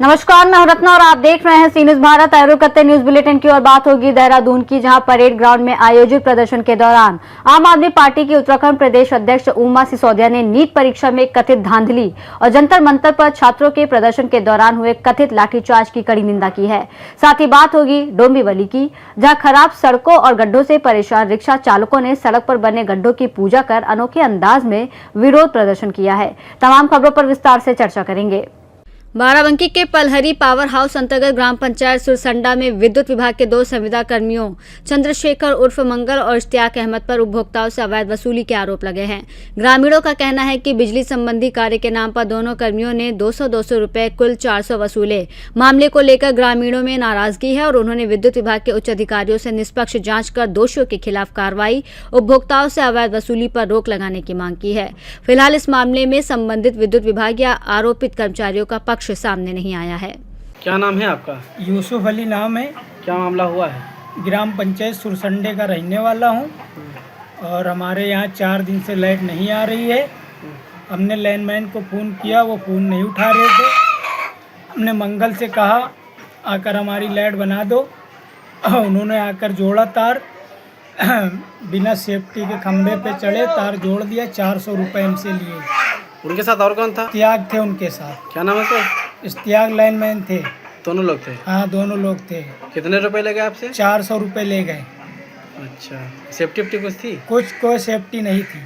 नमस्कार, मैं हूं रत्ना और आप देख रहे हैं सी न्यूज भारत। आयोग करते न्यूज बुलेटिन की और बात होगी देहरादून की, जहां परेड ग्राउंड में आयोजित प्रदर्शन के दौरान आम आदमी पार्टी की उत्तराखंड प्रदेश अध्यक्ष उमा सिसोदिया ने नीट परीक्षा में कथित धांधली और जंतर मंतर पर छात्रों के प्रदर्शन के दौरान हुए कथित लाठीचार्ज की कड़ी निंदा की है। साथ ही बात होगी डोंबिवली की, जहाँ खराब सड़कों और गड्ढों से परेशान रिक्शा चालकों ने सड़क पर बने गड्ढों की पूजा कर अनोखे अंदाज में विरोध प्रदर्शन किया है। तमाम खबरों पर विस्तार से चर्चा करेंगे। बाराबंकी के पलहरी पावर हाउस अंतर्गत ग्राम पंचायत सुरसंडा में विद्युत विभाग के 2 संविदा कर्मियों चंद्रशेखर उर्फ मंगल और इश्तियाक अहमद पर उपभोक्ताओं से अवैध वसूली के आरोप लगे हैं। ग्रामीणों का कहना है कि बिजली संबंधी कार्य के नाम पर दोनों कर्मियों ने 200 रुपए कुल 400 वसूले। मामले को लेकर ग्रामीणों में नाराजगी है और उन्होंने विद्युत विभाग के उच्च अधिकारियों से निष्पक्ष जाँच कर दोषियों के खिलाफ कार्रवाई, उपभोक्ताओं से अवैध वसूली पर रोक लगाने की मांग की है। फिलहाल इस मामले में संबंधित विद्युत विभाग या आरोपित कर्मचारियों का पक्ष सामने नहीं आया है। क्या नाम है आपका? यूसुफ अली नाम है। क्या मामला हुआ है? ग्राम पंचायत सुरसंडे का रहने वाला हूं और हमारे यहाँ 4 दिन से लाइट नहीं आ रही है। हमने लैंडमैन को फ़ोन किया, वो फ़ोन नहीं उठा रहे थे। हमने मंगल से कहा आकर हमारी लाइट बना दो। उन्होंने आकर जोड़ा तार, बिना सेफ्टी के खंभे पे चढ़े तार जोड़ दिया। 400 रुपये हमसे लिए। उनके साथ और कौन था? इश्तियाक थे उनके साथ। क्या नाम है सर? इश्तियाक लाइनमैन थे। दोनों लोग थे? हाँ, दोनों लोग थे। कितने रुपए लगे आपसे? 400 रुपये ले गए। अच्छा, सेफ्टी कुछ थी? कोई सेफ्टी नहीं थी।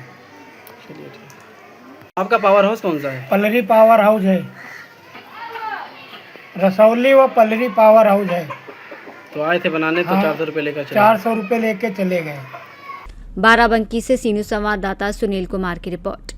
चलिए ठीक। आपका पावर हाउस कौन सा है? पलरी पावर हाउस है। रसौली व पलरी पावर हाउस है। तो आए थे बनाने तो 400 रुपये लेकर चले? 400 रुपये लेके चले गए। बाराबंकी से सी न्यूज संवाददाता सुनील कुमार की रिपोर्ट।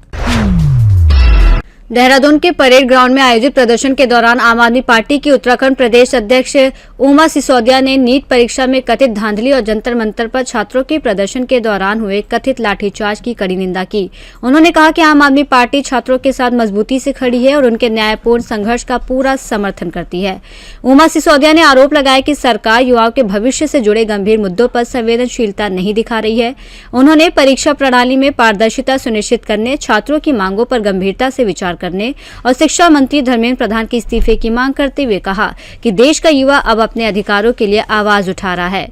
देहरादून के परेड ग्राउंड में आयोजित प्रदर्शन के दौरान आम आदमी पार्टी की उत्तराखंड प्रदेश अध्यक्ष उमा सिसोदिया ने नीट परीक्षा में कथित धांधली और जंतर मंतर पर छात्रों के प्रदर्शन के दौरान हुए कथित लाठीचार्ज की कड़ी निंदा की। उन्होंने कहा कि आम आदमी पार्टी छात्रों के साथ मजबूती से खड़ी है और उनके न्यायपूर्ण संघर्ष का पूरा समर्थन करती है। उमा सिसोदिया ने आरोप लगाया कि सरकार युवाओं के भविष्य से जुड़े गंभीर मुद्दों पर संवेदनशीलता नहीं दिखा रही है। उन्होंने परीक्षा प्रणाली में पारदर्शिता सुनिश्चित करने, छात्रों की मांगों पर गंभीरता से विचार करने और शिक्षा मंत्री धर्मेंद्र प्रधान के इस्तीफे की मांग करते हुए कहा कि देश का युवा अब अपने अधिकारों के लिए आवाज उठा रहा है।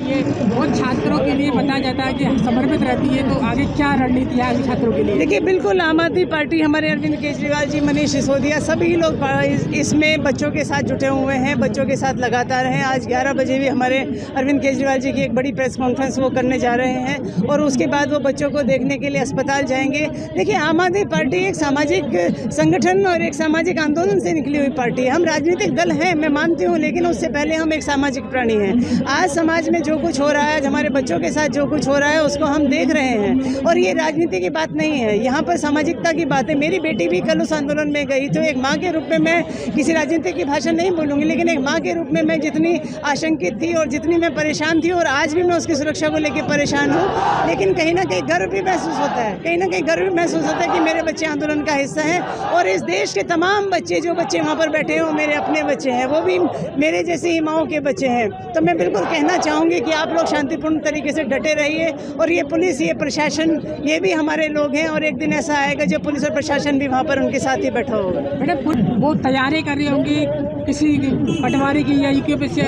ये बहुत छात्रों के लिए बताया जाता है कि समर्पित रहती है, तो आगे क्या रणनीति है आगे छात्रों के लिए? देखिए, बिल्कुल आम आदमी पार्टी, हमारे अरविंद केजरीवाल जी, मनीष सिसोदिया, सभी लोग इसमें बच्चों के साथ जुटे हुए हैं, बच्चों के साथ लगातार हैं। आज 11 बजे भी हमारे अरविंद केजरीवाल जी की एक बड़ी प्रेस कॉन्फ्रेंस वो करने जा रहे हैं और उसके बाद वो बच्चों को देखने के लिए अस्पताल जाएंगे। देखिए, आम आदमी पार्टी एक सामाजिक संगठन और एक सामाजिक आंदोलन से निकली हुई पार्टी है। हम राजनीतिक दल हैं, मैं मानती हूँ, लेकिन उससे पहले हम एक सामाजिक प्राणी हैं। आज समाज में जो कुछ हो रहा है, आज हमारे बच्चों के साथ जो कुछ हो रहा है, उसको हम देख रहे हैं और ये राजनीति की बात नहीं है, यहाँ पर सामाजिकता की बात है। मेरी बेटी भी कल उस आंदोलन में गई, तो एक माँ के रूप में मैं किसी राजनीति की भाषा नहीं बोलूँगी, लेकिन एक माँ के रूप में मैं जितनी आशंकित थी और जितनी मैं परेशान थी, और आज भी मैं उसकी सुरक्षा को लेकर परेशान हूँ, लेकिन कहीं ना कहीं गर्व भी महसूस होता है, कहीं ना कहीं गर्व भी महसूस होता है कि मेरे बच्चे आंदोलन का हिस्सा हैं और इस देश के तमाम बच्चे, जो बच्चे वहाँ पर बैठे हैं, वो मेरे अपने बच्चे हैं, वो भी मेरे जैसे ही माँओं के बच्चे हैं। तो मैं बिल्कुल कहना चाहूँगी कि आप लोग शांतिपूर्ण तरीके से डटे रहिए और ये पुलिस, ये प्रशासन, ये भी हमारे लोग हैं और एक दिन ऐसा आएगा जब पुलिस और प्रशासन भी वहाँ पर उनके साथ ही बैठा होगा। मैडम, वो तैयारी कर रही होंगी किसी पटवारी की या यूपीएससी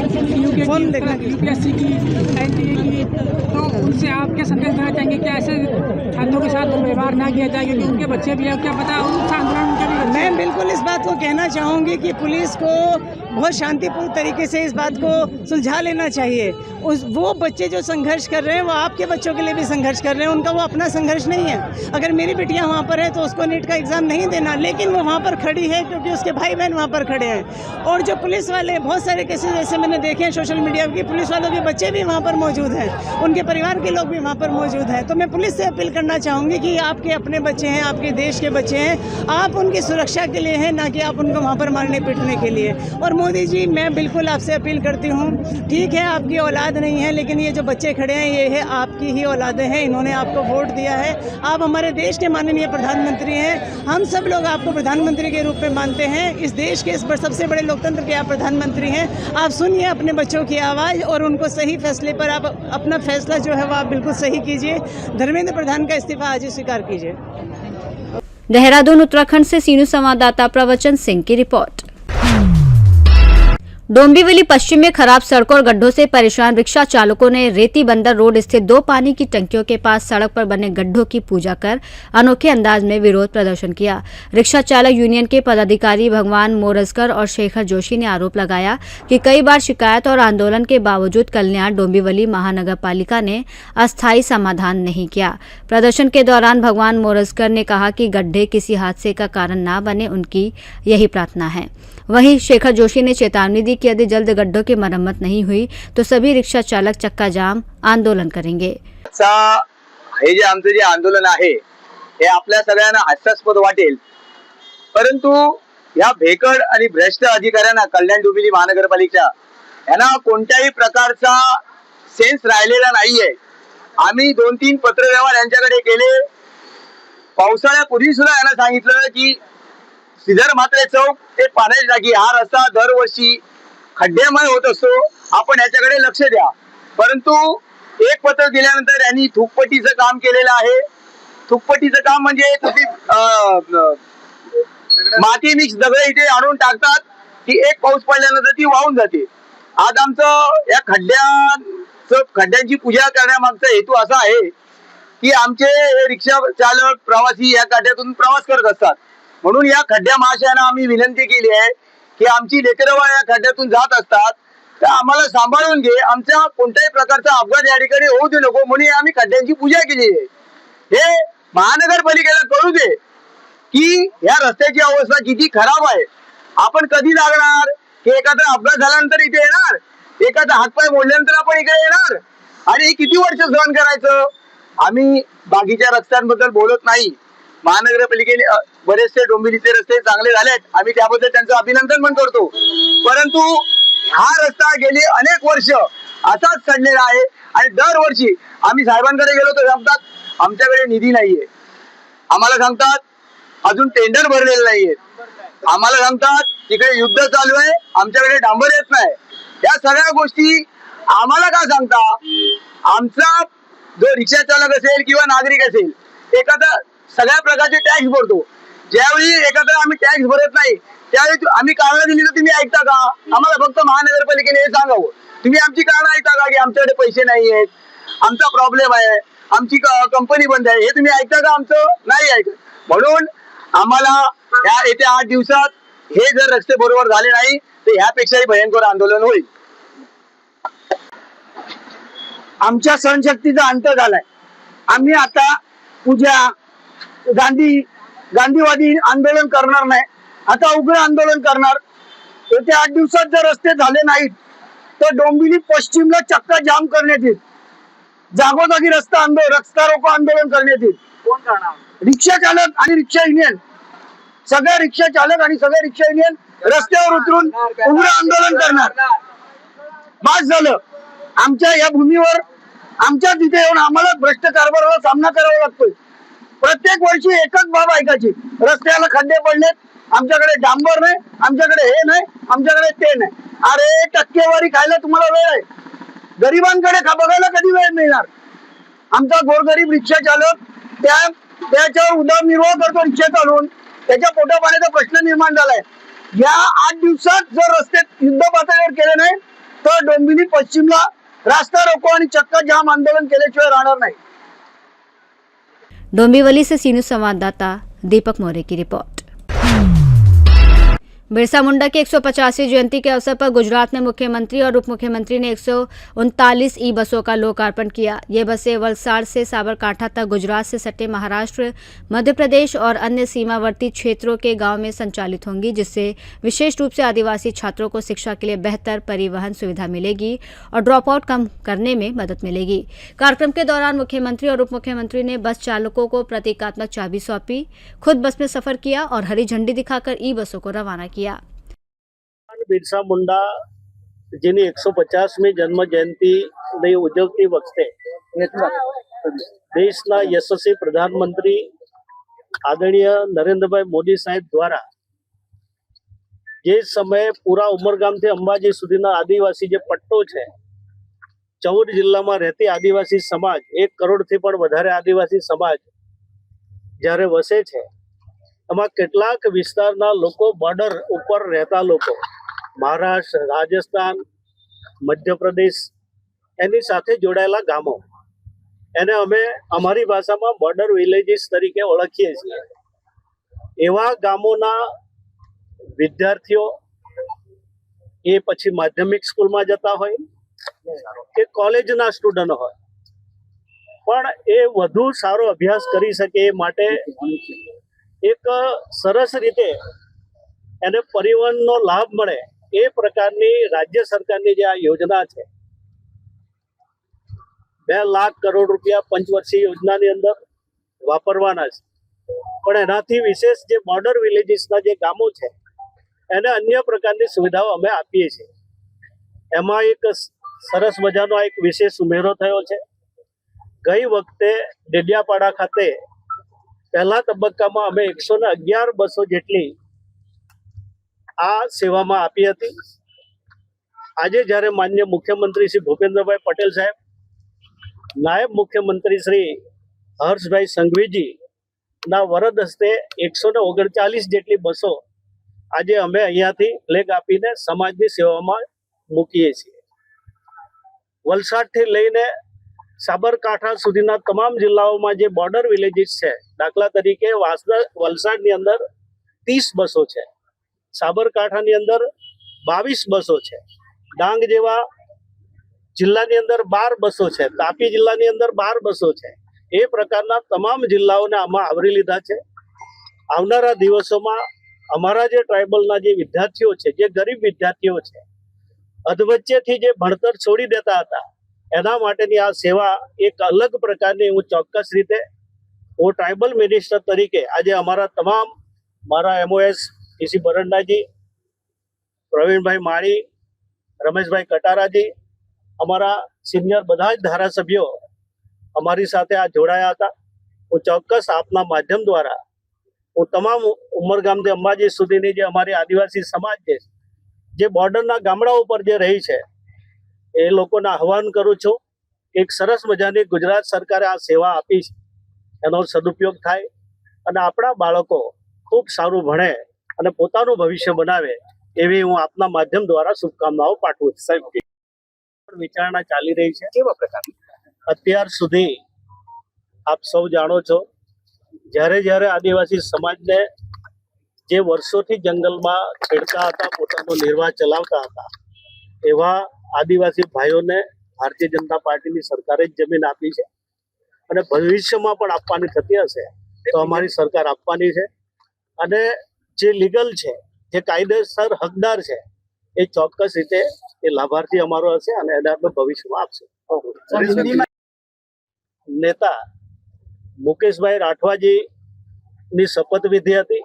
की, एनटीए की, तो उनसे आप क्या संदेश देना चाहेंगे? क्या ऐसे छात्रों के साथ व्यवहार ना किया जाए क्योंकि उनके बच्चे भी है, क्या पता उनका आंदोलन उनके भी? मैं बिल्कुल इस बात को कहना चाहूँगी कि पुलिस को बहुत शांतिपूर्ण तरीके से इस बात को सुलझा लेना चाहिए। वो बच्चे जो संघर्ष कर रहे हैं, वो आपके बच्चों के लिए भी संघर्ष कर रहे हैं, उनका वो अपना संघर्ष नहीं है। अगर मेरी बिटिया वहाँ पर है तो उसको नीट का एग्ज़ाम नहीं देना, लेकिन वो वहाँ पर खड़ी है क्योंकि उसके भाई बहन वहाँ पर खड़े हैं। और जो पुलिस वाले, बहुत सारे केसेस ऐसे मैंने देखे हैं सोशल मीडिया की, पुलिस वालों के बच्चे भी वहाँ पर मौजूद हैं, उनके परिवार के लोग भी वहाँ पर मौजूद हैं। तो मैं पुलिस से अपील करना चाहूँगी कि आपके अपने बच्चे हैं, आपके देश के बच्चे हैं, आप उनकी सुरक्षा के लिए हैं, ना कि आप उनको वहाँ पर मारने पीटने के लिए। और मोदी जी, मैं बिल्कुल आपसे अपील करती हूँ, ठीक है आपकी औलाद नहीं है, लेकिन ये जो बच्चे खड़े हैं, ये है आपकी ही औलादें हैं, इन्होंने आपको वोट दिया है, आप हमारे देश के माननीय प्रधानमंत्री हैं, हम सब लोग आपको प्रधानमंत्री के रूप में मानते हैं। इस देश के इस सबसे बड़े लोकतंत्र के आप प्रधानमंत्री हैं। आप सुनिए अपने बच्चों की आवाज़ और उनको सही फैसले पर आप अपना फैसला जो है वो आप बिल्कुल सही कीजिए। धर्मेंद्र प्रधान का इस्तीफा आज ही स्वीकार कीजिए। देहरादून उत्तराखंड से सी न्यूज संवाददाता प्रवचन सिंह की रिपोर्ट। डोंबिवली पश्चिम में खराब सड़कों और गड्ढों से परेशान रिक्शा चालकों ने रेती बंदर रोड स्थित 2 पानी की टंकियों के पास सड़क पर बने गड्ढों की पूजा कर अनोखे अंदाज में विरोध प्रदर्शन किया। रिक्शा चालक यूनियन के पदाधिकारी भगवान मोरजकर और शेखर जोशी ने आरोप लगाया कि कई बार शिकायत और आंदोलन के बावजूद कल्याण डोंबिवली महानगर पालिका ने अस्थायी समाधान नहीं किया। प्रदर्शन के दौरान भगवान मोरजकर ने कहा कि गड्ढे किसी हादसे का कारण न बने, उनकी यही प्रार्थना है। वहीं शेखर जोशी ने चेतावनी दी कि यदि जल्द गड्ढों की मरम्मत नहीं हुई तो सभी रिक्शा चालक चक्का जाम आंदोलन करेंगे। हे जे आमचं जे आंदोलन आहे हे आपल्या सगळ्यांना हास्यास्पद वाटेल, परंतु या भेकड आणि भ्रष्ट अधिकाऱ्यांना कल्याण डोंबिवली महानगरपालिका यांना कोणत्याही प्रकारचा सेन्स राहिलेला नाहीये। आम्ही 2-3 पत्रव्यवहार यांच्याकडे केले। पावसाळ्यापूर्वी सुद्धा यांना सांगितलं की श्रीधर म्हात्रे चौक ते पाण्याची टाकी हा रस्ता दरवर्षी खड्डेमय होत असतो, आपण याच्याकडे लक्ष द्या। परंतु एक पत्र दिल्यानंतर यांनी थुकपट्टीचं काम केलेलं आहे। थुकपट्टीचं काम म्हणजे माती मिक्स दगड इथे आणून टाकतात की एक पाऊस पडल्यानंतर ती वाहून जाते। आज आमचं या खड्ड्यांची पूजा करण्यामागचा हेतू असा आहे की आमचे रिक्षा चालक प्रवासी या काट्यातून प्रवास करत असतात, म्हणून या खड्ड्या महाशयांना आम्ही विनंती केली आहे की आमची लेकरं या खड्ड्यातून जात असतात तर आम्हाला सांभाळून घे, आमच्या कोणत्याही प्रकारचा अपघात या ठिकाणी होऊ दे नको, म्हणून आम्ही खड्ड्यांची पूजा केली आहे। हे महानगरपालिकेला कळू दे की या रस्त्याची अवस्था किती खराब आहे। आपण कधी लागणार की एखादा अपघात झाल्यानंतर इथे येणार, एखादा हातपाय मोडल्यानंतर आपण इकडे येणार आणि किती वर्ष सहन करायचं। आम्ही बाकीच्या रस्त्यांबद्दल बोलत नाही, महानगरपालिकेने बरेचसे डोंबिवलीचे रस्ते चांगले झालेत, आम्ही त्याबद्दल त्यांचं अभिनंदन पण करतो, परंतु हा रस्ता गेली अनेक वर्ष असाच सडलेला आहे आणि दरवर्षी आम्ही साहेबांकडे गेलो तर सांगतात आमच्याकडे निधी नाहीये, आम्हाला सांगतात अजून टेंडर भरलेले नाहीये, आम्हाला सांगतात तिकडे युद्ध चालू आहे, आमच्याकडे डांबर येत नाही। या सगळ्या गोष्टी आम्हाला का सांगता? आमचा जो रिक्षा चालक असेल किंवा नागरिक असेल एखादा सगळ्या प्रकारचे टॅक्स भरतो, ज्यावेळी एखादा आम्ही टॅक्स भरत नाही त्यावेळी आम्ही कारण दिली तर तुम्ही ऐकता का? आम्हाला फक्त महानगरपालिकेने हे सांगावं, तुम्ही आमची कारण ऐकता का की आमच्याकडे पैसे नाही आहेत, आमचा प्रॉब्लेम आहे, आमची कंपनी बंद आहे, हे तुम्ही ऐकता का? आमचं नाही ऐकत। म्हणून आम्हाला या येत्या 8 दिवसात हे जर रस्ते बरोबर झाले नाही तर ह्यापेक्षाही भयंकर आंदोलन होईल। आमच्या सहनशक्तीचा अंत झालाय। आम्ही आता पूजा गांधीवादी आंदोलन करणार नाही, आता उग्र आंदोलन करणार। येत्या 8 दिवसात जर रस्ते झाले नाहीत तर डोंबिवली पश्चिमला चक्का जाम करण्यात येईल, जागोजागी रस्ता रोको आंदोलन करण्यात येईल। कोण करणार? रिक्षा चालक आणि रिक्षा युनियन, सगळे रिक्षा चालक आणि सगळे रिक्षा युनियन रस्त्यावर उतरून उग्र आंदोलन करणार। बस झालं, आमच्या या भूमीवर आमच्या तिथे येऊन आम्हाला भ्रष्ट कारभाराला सामना करावा लागतोय। प्रत्येक वर्षी एकच बाब ऐकायची, रस्त्याला खड्डे पडलेत, आमच्याकडे डांबर नाही, आमच्याकडे हे नाही, आमच्याकडे ते नाही। अरे टक्केवारी खायला तुम्हाला वेळ आहे, गरिबांकडे बघायला कधी वेळ मिळणार? आमचा गोरगरीब रिक्षा चालक त्याच्यावर उदरनिर्वाह करतो रिक्षा चालवून, त्याच्या पोटा पाण्याचा प्रश्न निर्माण झालाय। या 8 दिवसात जर रस्ते युद्ध पातळीवर केले नाही तर डोंबिवली पश्चिमला रास्ता रोको आणि चक्का जाम आंदोलन केल्याशिवाय राहणार नाही। डोंबिवली से सी न्यूज़ संवाददाता दीपक मौर्य की रिपोर्ट। बिरसा मुंडा की 150वीं जयंती के अवसर पर गुजरात में मुख्यमंत्री और उप मुख्यमंत्री ने 139 ई बसों का लोकार्पण किया। ये बसें वलसाड़ से साबरकांठा तक गुजरात से सटे महाराष्ट्र, मध्य प्रदेश और अन्य सीमावर्ती क्षेत्रों के गांव में संचालित होंगी, जिससे विशेष रूप से आदिवासी छात्रों को शिक्षा के लिए बेहतर परिवहन सुविधा मिलेगी और ड्रॉप आउट कम करने में मदद मिलेगी। कार्यक्रम के दौरान मुख्यमंत्री और उप मुख्यमंत्री ने बस चालकों को प्रतीकात्मक चाबी सौंपी, खुद बस में सफर किया और हरी झंडी दिखाकर ई बसों को रवाना किया। બિરસા મુંડા જેની 150મી જન્મ જયંતિ ઉજવતી વખતે દેશના યશસ્વી પ્રધાનમંત્રી આદરણીય નરેન્દ્રભાઈ મોદી સાહેબ દ્વારા જે સમયે પૂરા ઉમરગામથી અંબાજી સુધીના આદિવાસી જે પટ્ટો છે 14 જિલ્લામાં રહેતી આદિવાસી સમાજ 1 કરોડથી પણ વધારે આદિવાસી સમાજ જ્યારે વસે છે એમાં કેટલાક વિસ્તારના લોકો બોર્ડર ઉપર રહેતા લોકો મહારાષ્ટ્ર, રાજસ્થાન, મધ્યપ્રદેશ એની સાથે જોડાયેલા ગામો એને અમે અમારી ભાષામાં બોર્ડર વિલેજીસ તરીકે ઓળખીએ છીએ. એવા ગામોના વિદ્યાર્થીઓ એ પછી માધ્યમિક સ્કૂલમાં જતા હોય કે કોલેજના સ્ટુડન્ટ હોય પણ એ વધુ સારો અભ્યાસ કરી શકે એ માટે એક સરસ રીતે એને પરિવહનનો લાભ મળે એ પ્રકારની રાજ્ય સરકારની જે આ યોજના છે 2 લાખ કરોડ રૂપિયા પંચવર્ષીય યોજનાની અંદર વાપરવાના છે. પણ એનાથી વિશેષ જે બોર્ડર વિલેજીસના જે ગામો છે એને અન્ય પ્રકારની સુવિધાઓ અમે આપીએ છીએ. એમાં એક સરસ મજાનો એક વિશેષ ઉમેરો થયો છે. ગઈ વખતે ડેડિયાપાડા ખાતે પહેલા તબક્કામાં અમે 111 બસો જેટલી આ સેવામાં આપી હતી. આજે જ્યારે માનનીય મુખ્યમંત્રી શ્રી ભૂપેન્દ્રભાઈ પટેલ સાહેબ, નાયબ મુખ્યમંત્રી શ્રી હર્ષભાઈ સંઘવીજી ના વરદ હસ્તે 139 જેટલી બસો આજે અમે અહીંયાથી ફ્લેગ આપીને સમાજની સેવામાં મૂકીએ છીએ. વલસાડથી લઈને સાબરકાંઠા સુધીના તમામ જિલ્લાઓમાં જે બોર્ડર વિલેજીસ છે, દાખલા તરીકે વલસાડની અંદર 30 બસો છે, સાબરકાંઠાની અંદર 22 બસો છે, ડાંગ જેવા જિલ્લાની અંદર 12 બસો છે, તાપી જિલ્લાની અંદર 12 બસો છે. એ પ્રકારના તમામ જિલ્લાઓને આમાં આવરી લીધા છે. આવનારા દિવસોમાં અમારા જે ટ્રાઇબલના જે વિદ્યાર્થીઓ છે, જે ગરીબ વિદ્યાર્થીઓ છે, અધવચ્ચેથી જે ભણતર છોડી દેતા હતા, એના માટેની આ સેવા એક અલગ પ્રકારની હું ચોક્કસ રીતે હું ટ્રાઇબલ મિનિસ્ટર તરીકે આજે અમારા તમામ મારા MOS ઈસી બરંડાજી, પ્રવીણભાઈ માળી, રમેશભાઈ કટારાજી, અમારા સિનિયર બધા જ ધારાસભ્યો અમારી સાથે આ જોડાયા હતા. હું ચોક્કસ આપના માધ્યમ દ્વારા હું તમામ ઉમરગામથી અંબાજી સુધીની જે અમારી આદિવાસી સમાજ છે, જે બોર્ડરના ગામડાઓ પર જે રહી છે, એ લોકોને આહવાન કરું છું. એક સરસ મજાની ગુજરાત સરકારે આ સેવા આપી છે, એનો સદુપયોગ થાય અને આપણા બાળકો ખૂબ સારું ભણે અને પોતાનું ભવિષ્ય બનાવે એવી હું આપના માધ્યમ દ્વારા શુભકામનાઓ પાઠવું છું. સાહેબ, વિચારણા ચાલી રહી છે. કેવા પ્રકારની? અત્યાર સુધી આપ સૌ જાણો છો, જ્યારે આદિવાસી સમાજને જે વર્ષોથી જંગલમાં ખેડતા હતા, પોતાનો નિર્વાહ ચલાવતા હતા, એવા આદિવાસી ભાઈઓને ભારતીય જનતા પાર્ટીની સરકારે જ જમીન આપી છે અને ભવિષ્યમાં પણ આપવાની થતી હશે તો અમારી સરકાર આપવાની છે. અને જે લીગલ છે, જે કાયદેસર હકદાર છે, એ ચોક્કસ રીતે એ લાભાર્થી અમારો હશે અને એને આપણે ભવિષ્યમાં આપશે. નેતા મુકેશભાઈ રાઠવાજી ની શપથવિધિ હતી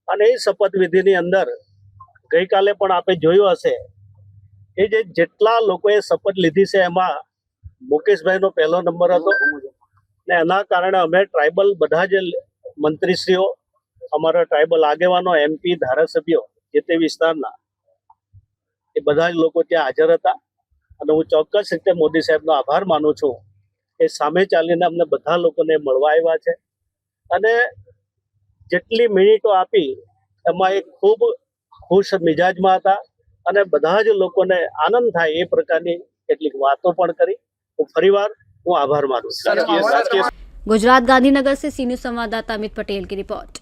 અને એ શપથવિધિની અંદર ગઈકાલે પણ આપણે જોયું હશે એ જેટલા લોકોએ શપથ લીધી છે એમાં મુકેશભાઈનો પહેલો નંબર હતો ને એના કારણે અમે ટ્રાઇબલ બધા જ મંત્રીશ્રીઓ, અમારા ટ્રાઇબલ આગેવાનો, MP, ધારાસભ્યો જે તે વિસ્તારના એ બધા જ લોકો ત્યાં હાજર હતા અને હું ચોક્કસ રીતે મોદી સાહેબનો આભાર માનું છું કે સામે ચાલીને અમને બધા લોકોને મળવા આવ્યા છે અને જેટલી મિનિટો આપી એમાં એક ખૂબ ખુશ મિજાજમાં હતા અને બધા જ લોકોને આનંદ થાય એ પ્રકારની કેટલીક વાતો પણ કરી. હું ફરીવાર હું આભાર માનું છું. गुजरात गांधीनगर से सी न्यूज संवाददाता अमित पटेल की रिपोर्ट।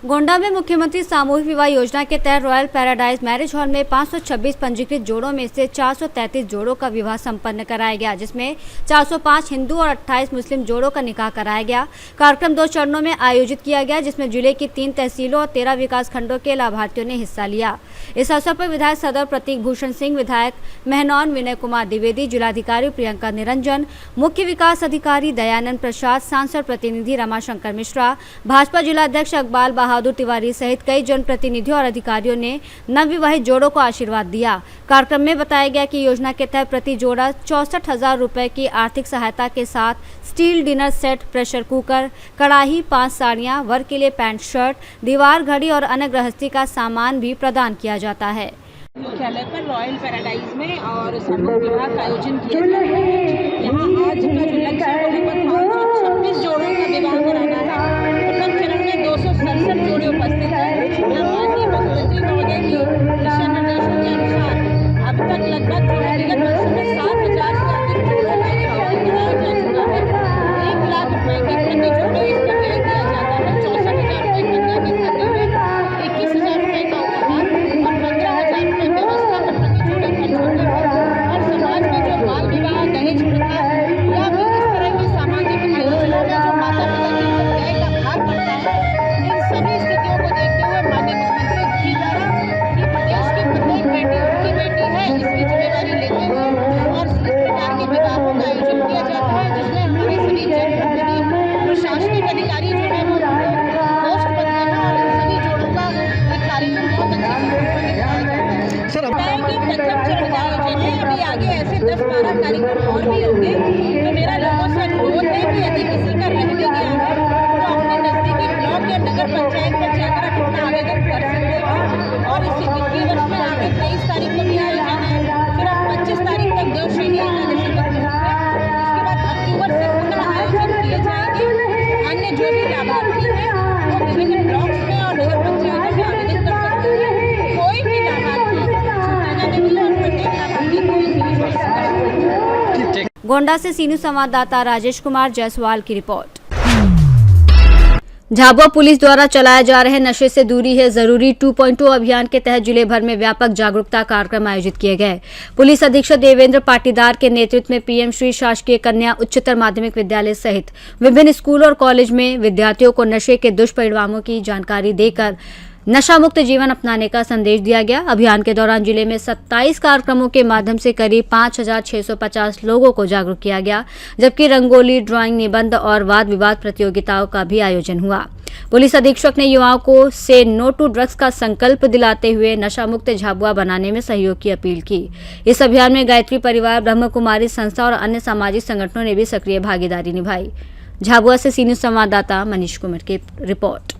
गोंडा में मुख्यमंत्री सामूहिक विवाह योजना के तहत रॉयल पैराडाइज मैरिज हॉल में 526 पंजीकृत जोड़ों में से 433 जोड़ों का विवाह संपन्न कराया गया, जिसमें 405 हिंदू और 28 मुस्लिम जोड़ों का निकाह कराया गया। कार्यक्रम 2 चरणों में आयोजित किया गया, जिसमें जिले की 3 तहसीलों और 13 विकास खंडों के लाभार्थियों ने हिस्सा लिया। इस अवसर पर विधायक सदर प्रतीक भूषण सिंह, विधायक मेहनौन विनय कुमार द्विवेदी, जिलाधिकारी प्रियंका निरंजन, मुख्य विकास अधिकारी दयानंद प्रसाद, सांसद प्रतिनिधि रमाशंकर मिश्रा, भाजपा जिलाध्यक्ष इकबाल बहादुर तिवारी सहित कई जनप्रतिनिधियों और अधिकारियों ने नवविवाहित जोड़ों को आशीर्वाद दिया। कार्यक्रम में बताया गया कि योजना के तहत प्रति जोड़ा 64,000 रुपए की आर्थिक सहायता के साथ steel dinner set, pressure cooker, कड़ाही, 5 साड़ियां, वर के लिए पैंट शर्ट, दीवार घड़ी और अन्य गृहस्थी का सामान भी प्रदान किया जाता है। मुख्यालय पर रॉयल पैराडाइज में और सामूहिक विवाह का आयोजन किया गया है। यहाँ आज का जो लक्ष्य है लगभग 526 जोड़ों का विवाह कराना है। प्रथम चरण में 267 जोड़े उपस्थित हैं। अन्य जो भी लाभार्थी हैं वो विभिन्न ब्लॉक्स में और नगर पंचायतों में आवेदन कर सकते हैं। कोई भी लाभार्थी छूटेगा नहीं और प्रत्येक लाभार्थी को इस गोंडा से सीनू संवाददाता राजेश कुमार जायसवाल की रिपोर्ट। झाबुआ पुलिस द्वारा चलाए जा रहे नशे से दूरी है जरूरी 2.0 अभियान के तहत जिले भर में व्यापक जागरूकता कार्यक्रम आयोजित किए गए। पुलिस अधीक्षक देवेंद्र पाटीदार के नेतृत्व में पीएम श्री शासकीय कन्या उच्चतर माध्यमिक विद्यालय सहित विभिन्न स्कूल और कॉलेज में विद्यार्थियों को नशे के दुष्परिणामों की जानकारी देकर नशा मुक्त जीवन अपनाने का संदेश दिया गया। अभियान के दौरान जिले में 27 कार्यक्रमों के माध्यम से करीब 5,650 लोगों को जागरूक किया गया, जबकि रंगोली, ड्राइंग, निबंध और वाद विवाद प्रतियोगिताओं का भी आयोजन हुआ। पुलिस अधीक्षक ने युवाओं को से नो टू ड्रग्स का संकल्प दिलाते हुए नशा मुक्त झाबुआ बनाने में सहयोग की अपील की। इस अभियान में गायत्री परिवार, ब्रह्म कुमारी संस्था और अन्य सामाजिक संगठनों ने भी सक्रिय भागीदारी निभाई। झाबुआ से सीनियर संवाददाता मनीष कुमार की रिपोर्ट।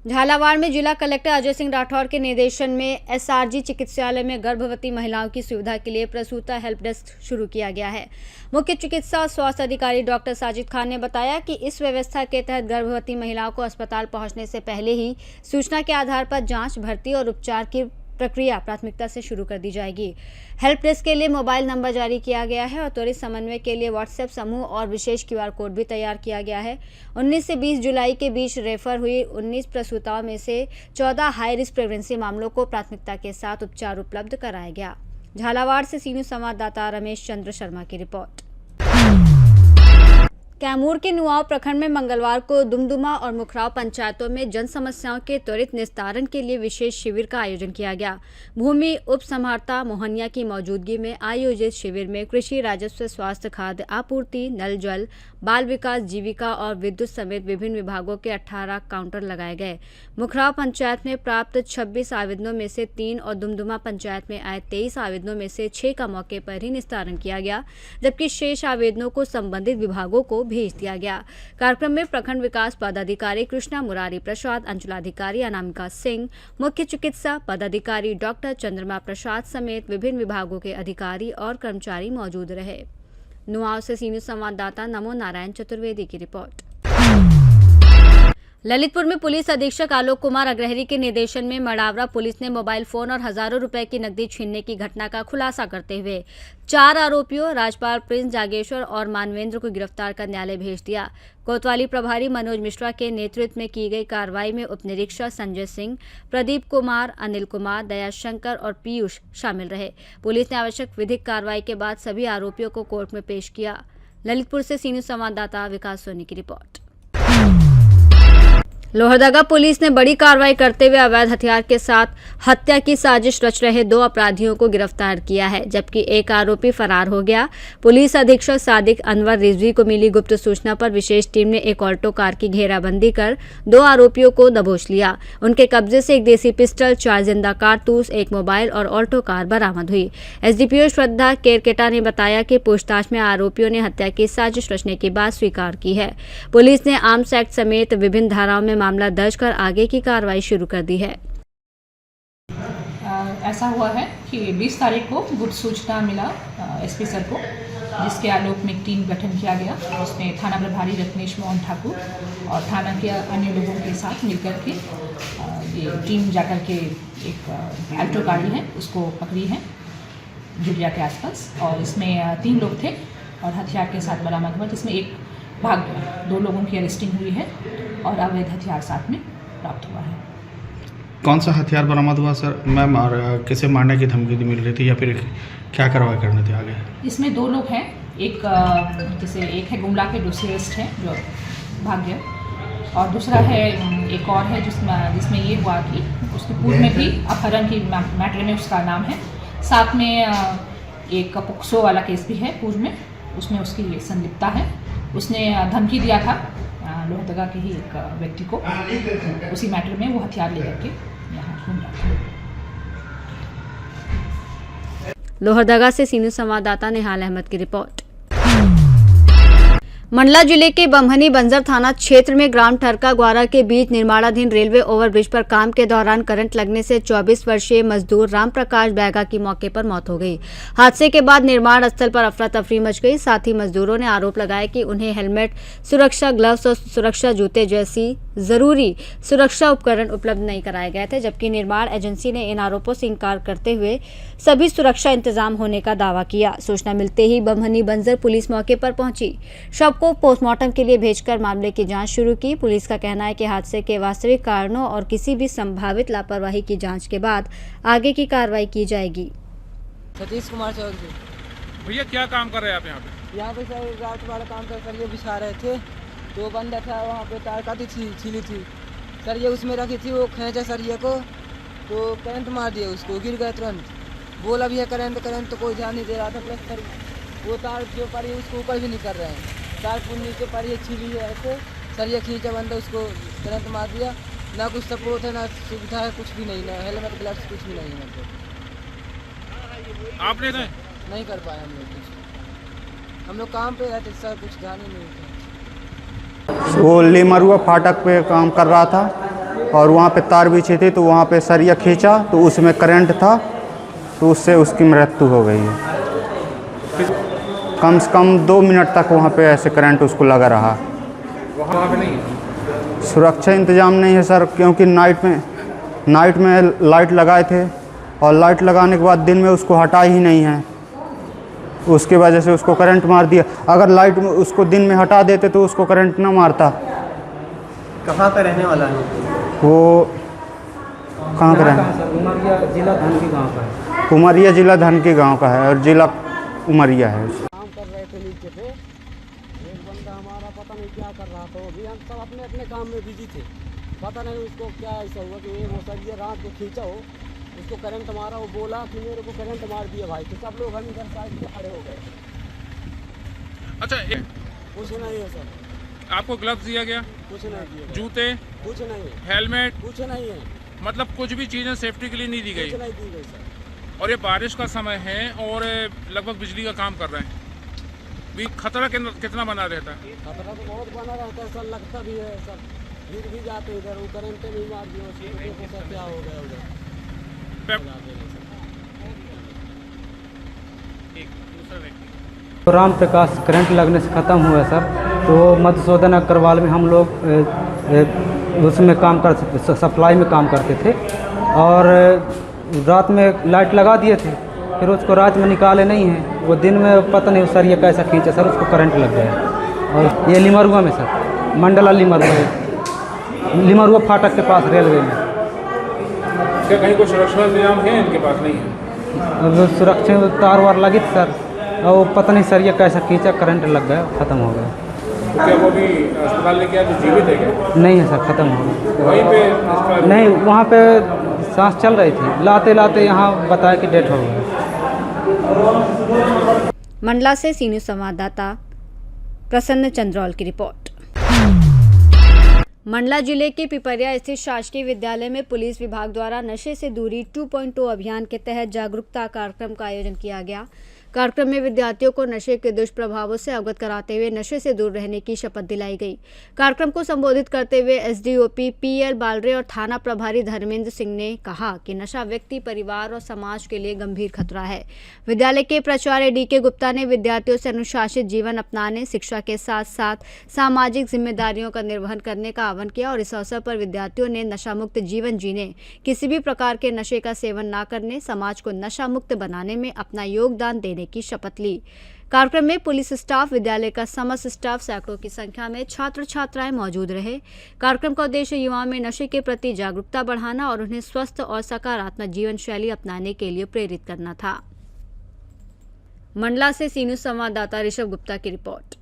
झालावाड़ में जिला कलेक्टर अजय सिंह राठौर के निर्देशन में एसआरजी चिकित्सालय में गर्भवती महिलाओं की सुविधा के लिए प्रसूता हेल्प डेस्क शुरू किया गया है। मुख्य चिकित्सा और स्वास्थ्य अधिकारी डॉक्टर साजिद खान ने बताया कि इस व्यवस्था के तहत गर्भवती महिलाओं को अस्पताल पहुंचने से पहले ही सूचना के आधार पर जांच, भर्ती और उपचार की प्रक्रिया प्राथमिकता से शुरू कर दी जाएगी। हेल्प डेस्क के लिए मोबाइल नंबर जारी किया गया है और त्वरित समन्वय के लिए व्हाट्सएप समूह और विशेष QR कोड भी तैयार किया गया है। 19 से 20 जुलाई के बीच रेफर हुई 19 प्रसूताओं में से 14 हाई रिस्क प्रेगनेंसी मामलों को प्राथमिकता के साथ उपचार उपलब्ध कराया गया। झालावाड़ से सीनियर संवाददाता रमेश चंद्र शर्मा की रिपोर्ट। कैमूर के नुआव प्रखंड में मंगलवार को दुमदुमा और मुखराव पंचायतों में जन समस्याओं के त्वरित निस्तारण के लिए विशेष शिविर का आयोजन किया गया। भूमि उप समाहर्ता मोहनिया की मौजूदगी में आयोजित शिविर में कृषि, राजस्व, स्वास्थ्य, खाद्य आपूर्ति, नल जल, बाल विकास, जीविका और विद्युत समेत विभिन्न विभागों के 18 काउंटर लगाए गए। मुखराव पंचायत में प्राप्त 26 आवेदनों में से 3 और दुमदुमा पंचायत में आए 23 आवेदनों में से 6 का मौके पर ही निस्तारण किया गया, जबकि शेष आवेदनों को संबंधित विभागों को भेज दिया गया। कार्यक्रम में प्रखंड विकास पदाधिकारी कृष्णा मुरारी प्रसाद, अंचलाधिकारी अनामिका सिंह, मुख्य चिकित्सा पदाधिकारी डॉक्टर चंद्रमा प्रसाद समेत विभिन्न विभागों के अधिकारी और कर्मचारी मौजूद रहे। नुआव से सीनियर संवाददाता नमो नारायण चतुर्वेदी की रिपोर्ट। ललितपुर में पुलिस अधीक्षक आलोक कुमार अग्रहरी के निर्देशन में मडावरा पुलिस ने मोबाइल फोन और हजारों रुपए की नकदी छीनने की घटना का खुलासा करते हुए 4 आरोपियों राजपाल, प्रिंस, जागेश्वर और मानवेंद्र को गिरफ्तार कर न्यायालय भेज दिया। कोतवाली प्रभारी मनोज मिश्रा के नेतृत्व में की गई कार्रवाई में उप निरीक्षक संजय सिंह, प्रदीप कुमार, अनिल कुमार, दयाशंकर और पीयूष शामिल रहे। पुलिस ने आवश्यक विधिक कार्रवाई के बाद सभी आरोपियों को कोर्ट में पेश किया। ललितपुर से सीनियर संवाददाता विकास सोनी की रिपोर्ट। लोहरदगा पुलिस ने बड़ी कार्रवाई करते हुए अवैध हथियार के साथ हत्या की साजिश रच रहे 2 अपराधियों को गिरफ्तार किया है, जबकि एक आरोपी फरार हो गया। पुलिस अधीक्षक सादिक अनवर रिजवी को मिली गुप्त सूचना पर विशेष टीम ने एक ऑल्टो कार की घेराबंदी कर 2 आरोपियों को दबोच लिया। उनके कब्जे से एक देसी पिस्टल, 4 जिंदा कारतूस, एक मोबाइल और ऑल्टो कार बरामद हुई। एसडीपीओ श्रद्धा केरकेटा ने बताया कि पूछताछ में आरोपियों ने हत्या की साजिश रचने की बात स्वीकार की है। पुलिस ने आर्म्स एक्ट समेत विभिन्न धाराओं में मामला दर्ज कर आगे की कार्रवाई शुरू कर दी है। ऐसा हुआ है कि 20 तारीख को गुप्त सूचना मिला एसपी सर को, जिसके आलोक में एक टीम गठन किया गया। उसमें थाना प्रभारी रत्नेश मोहन ठाकुर और थाना के अन्य लोगों के साथ मिलकर के ये टीम जाकर के एक अल्टो गाड़ी है उसको पकड़ी है जुड़िया के आसपास, और इसमें 3 लोग थे और हथियार के साथ बरामद हुआ, जिसमें एक भाग गया। 2 लोगों की अरेस्टिंग हुई है और अवैध हथियार साथ में प्राप्त हुआ है। कौन सा हथियार बरामद हुआ सर मैम, और किसे मारने की धमकी मिल रही थी या फिर क्या कार्रवाई करने थे आगे? इसमें 2 लोग हैं, एक जैसे एक है गुमला के दूसरे अरेस्ट है जो भाग गया, और दूसरा है एक और है जिसमें ये हुआ कि उसके पूर्व में भी अपहरण की मैटर में उसका नाम है। साथ में एक पोक्सो वाला केस भी है पूर्व में, उसमें उसकी संलिप्तता है। उसने धमकी दिया था लोहरदगा के ही एक व्यक्ति को, उसी मैटर में वो हथियार लेकर के यहाँ घूम रहा था। लोहरदगा से सीनियर संवाददाता निहाल अहमद की रिपोर्ट। मंडला जिले के बमहनी बंजर थाना क्षेत्र में ग्राम ठरका ग्वारा के बीच निर्माणाधीन रेलवे ओवरब्रिज पर काम के दौरान करंट लगने से 24 वर्षीय मजदूर राम प्रकाश बैगा की मौके पर मौत हो गई। हादसे के बाद निर्माण स्थल पर अफरा तफरी मच गई। साथ ही मजदूरों ने आरोप लगाया कि उन्हें हेलमेट, सुरक्षा ग्लव्स और सुरक्षा जूते जैसी जरूरी सुरक्षा उपकरण उपलब्ध नहीं कराए गए थे, जबकि निर्माण एजेंसी ने इन आरोपों से इंकार करते हुए सभी सुरक्षा इंतजाम होने का दावा किया। सूचना मिलते ही बमहनी बंजर पुलिस मौके पर पहुंची, शव को पोस्टमार्टम के लिए भेजकर मामले की जांच शुरू की। पुलिस का कहना है कि हादसे के वास्तविक कारणों और किसी भी संभावित लापरवाही की जांच के बाद आगे की कार्रवाई की जाएगी। सतीश कुमार चौधरी। भैया क्या काम कर रहे हैं आप यहाँ पे? यहाँ पे सर रात वाला काम कर ये बिछा रहे थे, तो बंदा था वहाँ पे तार काटी थी, छीली थी सर, ये उसमें रखी थी, वो खींचा सर ये को, तो करंट मार दिया उसको, गिर गया तुरंत। बोला भी है करंट तो कोई ध्यान नहीं दे रहा था। प्लस सर वो तार जो पड़ी उसको ऊपर भी नहीं कर रहे हैं, तार पुल नीचे पर ये छीली है ऐसे सर, ये खींचा बंदा उसको करंट मार दिया। ना कुछ सपोर्ट है, ना सुविधा है, कुछ भी नहीं, ना हेलमेट ग्लव्स कुछ भी नहीं है। मतलब आपने नहीं कर पाए हम लोग कुछ, हम लोग काम पे रहते सर, कुछ ध्यान ही नहीं था। वो लेमरुआ फाटक पे काम कर रहा था और वहाँ पे तार बिछी थी, तो वहाँ पे सरिया खींचा तो उसमें करंट था, तो उससे उसकी मृत्यु हो गई है। कम से कम 2 मिनट तक वहाँ पे ऐसे करंट उसको लगा रहा। वहाँ पे नहीं है सुरक्षा इंतजाम नहीं है सर, क्योंकि नाइट में लाइट लगाए थे और लाइट लगाने के बाद दिन में उसको हटा ही नहीं है, उसके वजह से उसको करंट मार दिया। अगर लाइट उसको दिन में हटा देते तो उसको करंट ना मारता। कहाँ का रहने वाला है वो? कहाँ का रहने? उमरिया जिला धनकी गाँव का है। उमरिया जिला धनकी गाँव का है और जिला उमरिया है। काम कर रहे थे नीचे पे, एक बंदा हमारा पता नहीं क्या कर रहा था, अभी हम सब अपने अपने काम में बिजी थे, पता नहीं उसको क्या ऐसा हुआ कि वो सर ये रात को खींचा हो, उसको करंट मारा, वो बोला कि मेरे को करंट मार दिया भाई, तो सब लोग हम इधर साइड पे खड़े हो गए। अच्छा, कुछ नहीं है सर। आपको ग्लव्स दिया गया? कुछ नहीं दिया। जूते? कुछ नहीं। हेलमेट? कुछ नहीं है। मतलब कुछ भी चीज़ें सेफ्टी के लिए नहीं दी गई? कुछ नहीं दी गई सर। और ये बारिश का समय है और लगभग बिजली का काम कर रहे हैं, भी खतरा कितना बना रहता है? खतरा तो बहुत बना रहता है सर, लगता भी है सर, गिर भी जाते इधर, वो करंट नहीं मार दिया उसको, सर क्या हो गया उधर। राम प्रकाश करंट लगने से ख़त्म हुआ सर, तो मधुसूदन अग्रवाल में हम लोग उसमें काम कर सप्लाई में काम करते थे और रात में लाइट लगा दिए थे, फिर उसको रात में निकाले नहीं हैं, वो दिन में पता नहीं सर ये कैसा खींचा सर, उसको करंट लग गया। और ये लिमरुआ में सर, मंडला लिमरुआ फाटक के पास रेलवे में। क्या कहीं कोई सुरक्षा इंतजाम है इनके पास? नहीं है। अब सुरक्षा तार वार लगी थी सर, और वो पता नहीं सर ये कैसा खींचा, करंट लग गया, ख़त्म हो गया। तो क्या वो भी अस्पताल लेके आए तो जीवित है क्या? नहीं है सर, ख़त्म हो गया। वहीं पे नहीं, वहाँ पे सांस चल रही थी, लाते लाते यहाँ बताया कि डेथ हो गई। मंडला से सी न्यूज़ संवाददाता प्रसन्न चंद्रौल की रिपोर्ट। मंडला जिले के पिपरिया स्थित शासकीय विद्यालय में पुलिस विभाग द्वारा नशे से दूरी 2.0 अभियान के तहत जागरूकता कार्यक्रम का आयोजन किया गया। कार्यक्रम में विद्यार्थियों को नशे के दुष्प्रभावों से अवगत कराते हुए नशे से दूर रहने की शपथ दिलाई गई। कार्यक्रम को संबोधित करते हुए एसडीओपी पीएल बालरे और थाना प्रभारी धर्मेंद्र सिंह ने कहा कि नशा व्यक्ति, परिवार और समाज के लिए गंभीर खतरा है। विद्यालय के प्राचार्य डीके गुप्ता ने विद्यार्थियों से अनुशासित जीवन अपनाने, शिक्षा के साथ साथ सामाजिक जिम्मेदारियों का निर्वहन करने का आह्वान किया और इस अवसर पर विद्यार्थियों ने नशा मुक्त जीवन जीने, किसी भी प्रकार के नशे का सेवन न करने, समाज को नशा मुक्त बनाने में अपना योगदान देने की शपथ ली। कार्यक्रम में पुलिस स्टाफ, विद्यालय का समस्त स्टाफ, सैकड़ों की संख्या में छात्र छात्राएं मौजूद रहे। कार्यक्रम का उद्देश्य युवाओं में नशे के प्रति जागरूकता बढ़ाना और उन्हें स्वस्थ और सकारात्मक जीवन शैली अपनाने के लिए प्रेरित करना था। मंडला से सी न्यूज़ संवाददाता ऋषभ गुप्ता की रिपोर्ट।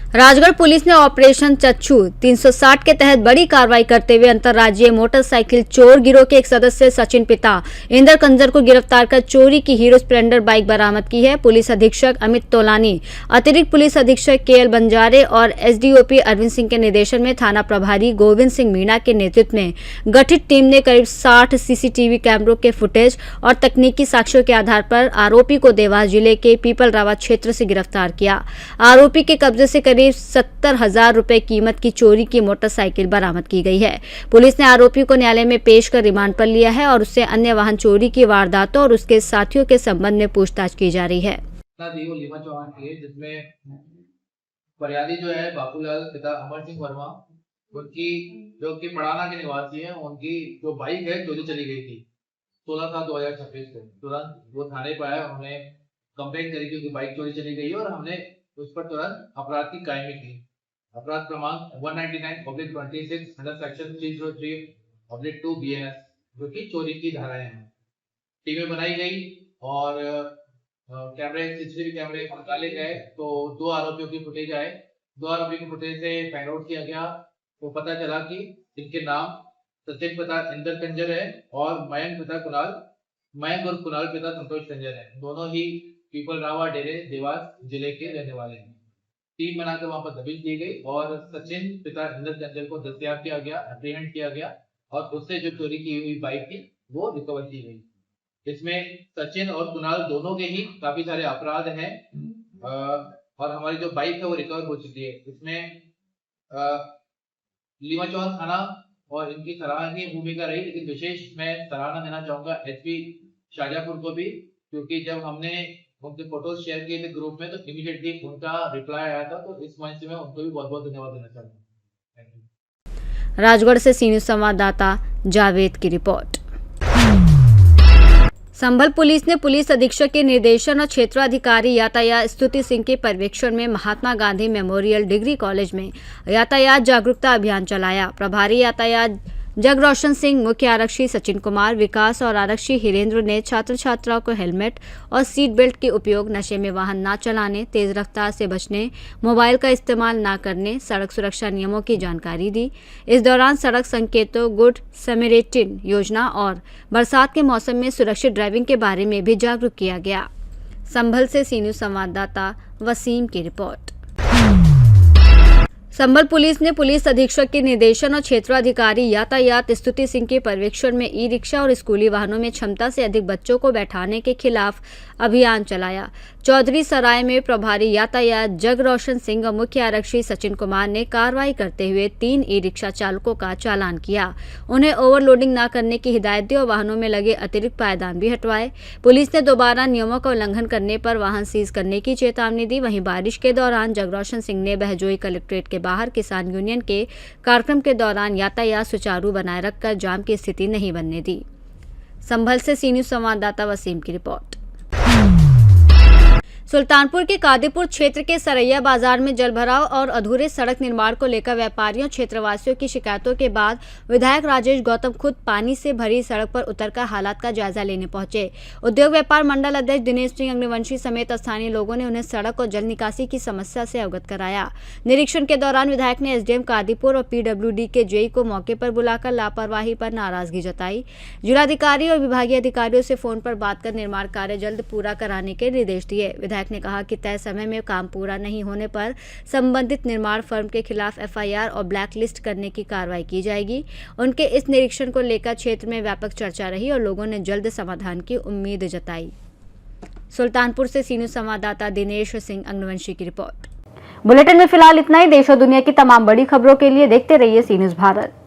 राजगढ़ पुलिस ने ऑपरेशन चच्चू 360 के तहत बड़ी कार्रवाई करते हुए अंतर्राज्यीय मोटरसाइकिल चोर गिरोह के एक सदस्य सचिन पिता इंदर कंजर को गिरफ्तार कर चोरी की हीरो स्प्लेंडर बाइक बरामद की है। पुलिस अधीक्षक अमित तोलानी, अतिरिक्त पुलिस अधीक्षक केएल बंजारे और एसडीओपी अरविंद सिंह के निर्देशन में थाना प्रभारी गोविंद सिंह मीणा के नेतृत्व में गठित टीम ने करीब 60 सीसीटीवी कैमरों के फुटेज और तकनीकी साक्ष्यों के आधार पर आरोपी को देवास जिले के पीपलरावा क्षेत्र से गिरफ्तार किया। आरोपी के कब्जे से करीब 70,000 रुपए कीमत की चोरी की मोटरसाइकिल बरामद की गई है। पुलिस ने आरोपी को न्यायालय में पेश कर रिमांड पर लिया है और उससे अन्य वाहन चोरी की वारदातों और उसके साथियों के संबंध में पूछताछ की जा रही है। लीमा चौहान की है, जिसमें फरियादी जो है बाबूलाल पिता अमर सिंह वर्मा, उनकी जो कि पड़ाना के निवासी है, उनकी जो बाइक है चोरी चली गई थी 16/7/2026 को। तुरंत वो थाने पर आया, उन्होंने कंप्लेंट करी कि उनकी बाइक चोरी चली गई है और हमने उस पर तुरंत अपराध की कायमी की। अपराध क्रमांक 199/26 अंडर सेक्शन 303/2 BNS, जो कि चोरी की धाराएं हैं। टीमें बनाई गई और सीसीटीवी कैमरे निकाले गए तो 2 आरोपियों की फुटेज आए। 2 आरोपियों की फुटेज से फाइंड आउट किया गया तो पता चला कि इनके नाम सचिन पिता इंदर कंजर है और मयंक उर्फ कुणाल पिता संतोष कंजर है। दोनों ही पीपलरावा डेरे देवास जिले के रहने वाले हैं। टीम बनाकर वहां पर दबिश दी गई और सचिन पिता इंदर कंजर को दस्तयाब किया गया, एप्रीहेंड किया गया और उससे जो चोरी की हुई बाइक थी वो रिकवर की गई। इसमें सचिन और कुणाल दोनों के ही काफी सारे अपराध हैं और हमारी जो बाइक है वो रिकवर हो चुकी है। इसमें लीमा चौहान थाना और इनकी सराहनीय भूमिका रही, लेकिन विशेष मैं सराहना देना चाहूंगा एसपी शाजापुर को भी, क्योंकि जब हमने उनके फोटोज शेयर किए थे ग्रुप में तो इमीडिएटली उनका रिप्लाई आया था, तो इस मंच से मैं उनको भी बहुत बहुत धन्यवाद देना चाहूंगा। Thank you. राजगढ़ से सी न्यूज संवाददाता जावेद की रिपोर्ट। संभल पुलिस ने पुलिस अधीक्षक के निर्देशन और क्षेत्राधिकारी यातायात स्तुति सिंह के पर्यवेक्षण में Mahatma Gandhi memorial degree college में यातायात जागरूकता अभियान चलाया। प्रभारी यातायात जगरोशन सिंह, मुख्य आरक्षी सचिन कुमार, विकास और आरक्षी हिरेंद्र ने छात्र छात्राओं को हेलमेट और सीट बेल्ट के उपयोग, नशे में वाहन न चलाने, तेज रफ्तार से बचने, मोबाइल का इस्तेमाल न करने, सड़क सुरक्षा नियमों की जानकारी दी। इस दौरान सड़क संकेतों, गुड समैरिटन योजना और बरसात के मौसम में सुरक्षित ड्राइविंग के बारे में भी जागरूक किया गया। संभल से सी न्यूज संवाददाता वसीम की रिपोर्ट। संभल पुलिस ने पुलिस अधीक्षक के निर्देशन और क्षेत्राधिकारी यातायात स्तुति सिंह के पर्यवेक्षण में ई रिक्शा और स्कूली वाहनों में क्षमता से अधिक बच्चों को बैठाने के खिलाफ अभियान चलाया। चौधरी सराय में प्रभारी यातायात जगरोशन सिंह और मुख्य आरक्षी सचिन कुमार ने कार्रवाई करते हुए 3 ई रिक्शा चालकों का चालान किया। उन्हें ओवरलोडिंग न करने की हिदायत दी और वाहनों में लगे अतिरिक्त पायदान भी हटवाए। पुलिस ने दोबारा नियमों का उल्लंघन करने पर वाहन सीज करने की चेतावनी दी। वहीं बारिश के दौरान जगरोशन सिंह ने बहजोई कलेक्ट्रेट के बाहर किसान यूनियन के कार्यक्रम के दौरान यातायात सुचारू बनाए रखकर जाम की स्थिति नहीं बनने दी। संभल से सी न्यूज संवाददाता वसीम की रिपोर्ट। सुल्तानपुर के कादीपुर क्षेत्र के सरैया बाजार में जलभराव और अधूरे सड़क निर्माण को लेकर व्यापारियों क्षेत्रवासियों की शिकायतों के बाद विधायक राजेश गौतम खुद पानी से भरी सड़क पर उतरकर हालात का जायजा लेने पहुंचे। उद्योग व्यापार मंडल अध्यक्ष दिनेश सिंह अग्निवंशी समेत स्थानीय लोगों ने उन्हें सड़क और जल निकासी की समस्या से अवगत कराया। निरीक्षण के दौरान विधायक ने एसडीएम कादीपुर और PWD के जेई को मौके पर बुलाकर लापरवाही पर नाराजगी जताई। जिलाधिकारी और विभागीय अधिकारियों से फोन पर बात कर निर्माण कार्य जल्द पूरा कराने के निर्देश दिए। विधायक ने कहा कि तय समय में काम पूरा नहीं होने पर संबंधित निर्माण फर्म के खिलाफ FIR और ब्लैक लिस्ट करने की कार्रवाई की जाएगी। उनके इस निरीक्षण को लेकर क्षेत्र में व्यापक चर्चा रही और लोगों ने जल्द समाधान की उम्मीद जताई। सुल्तानपुर से सी न्यूज संवाददाता दिनेश सिंह अग्निवंशी की रिपोर्ट। बुलेटिन में फिलहाल इतना ही। देश और दुनिया की तमाम बड़ी खबरों के लिए देखते रहिए सी न्यूज भारत।